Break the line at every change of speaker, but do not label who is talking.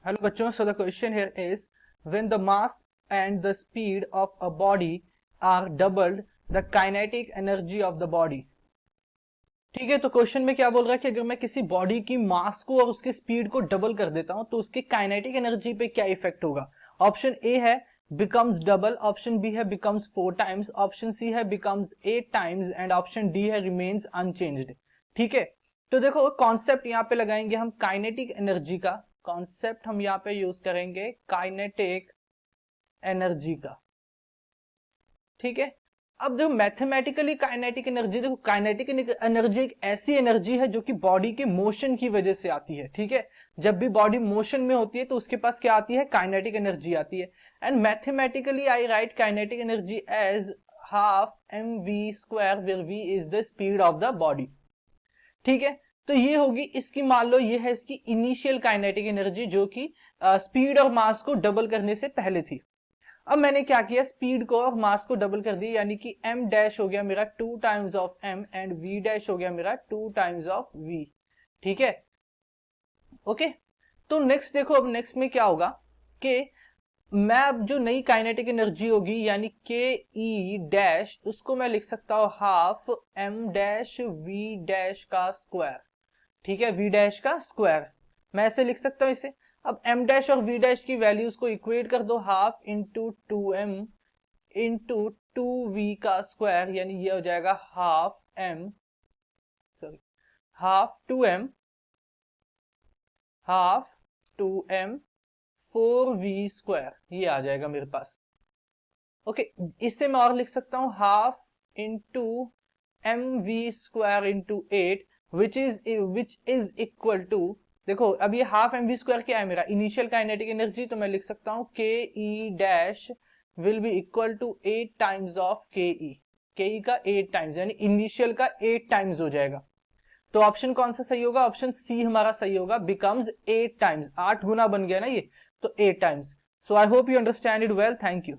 Hello बच्चों, so the question here is when the mass and the speed of a body are doubled, the kinetic energy of the body. ठीक है, तो question में क्या बोल रहा है कि अगर मैं किसी बॉडी की मास को और उसकी स्पीड को डबल कर देता हूं तो उसकी काइनेटिक एनर्जी पे क्या इफेक्ट होगा। ऑप्शन ए है बिकम्स डबल, ऑप्शन बी है बिकम्स 4 टाइम्स, ऑप्शन सी है becomes 8 times and option D है रिमेन्स अनचेंज्ड। ठीक है, तो देखो कॉन्सेप्ट यहाँ पे लगाएंगे हम काइनेटिक एनर्जी का, कॉन्सेप्ट हम यहाँ पे यूज करेंगे काइनेटिक एनर्जी का। ठीक है, अब जो मैथमेटिकली काइनेटिक एनर्जी, देखो काइनेटिक एनर्जी एक ऐसी एनर्जी है जो कि बॉडी के मोशन की वजह से आती है। ठीक है, जब भी बॉडी मोशन में होती है तो उसके पास क्या आती है, काइनेटिक एनर्जी आती है। And mathematically I write kinetic energy as half mv² where v is the speed of the body. ठीक है, तो ये होगी इसकी, मान लो ये है इसकी इनिशियल काइनेटिक एनर्जी जो कि स्पीड और मास को डबल करने से पहले थी। अब मैंने क्या किया, स्पीड को और मास को डबल कर दिया, यानी कि m डैश हो गया मेरा 2 times of m and v dash हो गया मेरा 2 टाइम्स ऑफ v। ठीक है, ओके। तो नेक्स्ट देखो, अब नेक्स्ट में क्या होगा कि मैं अब जो नई काइनेटिक एनर्जी होगी यानी के ई डैश, उसको मैं लिख सकता हूं half m dash v dash का स्क्वायर। ठीक है, v डैश का स्क्वायर मैं ऐसे लिख सकता हूं इसे। अब m डैश और v डैश की वैल्यूज को इक्वेट कर दो, half into 2m into 2v का स्क्वायर, यानी ये हो जाएगा half m, sorry half 2m, half 2m 4v square, ये आ जाएगा मेरे पास। ओके, इससे मैं और लिख सकता हूं half into mv square into 8 which is equal to, देखो अब ये हाफ mv स्क्वायर क्या है मेरा इनिशियल काइनेटिक एनर्जी, तो मैं लिख सकता हूं K E dash will be equal to 8 times of K E का 8 टाइम्स, यानी इनिशियल का 8 टाइम्स हो जाएगा। तो ऑप्शन कौन सा सही होगा, ऑप्शन सी हमारा सही होगा, बिकम्स 8 टाइम्स, 8 गुना बन गया ना ये, तो 8 times. So I hope you understand it well, thank you.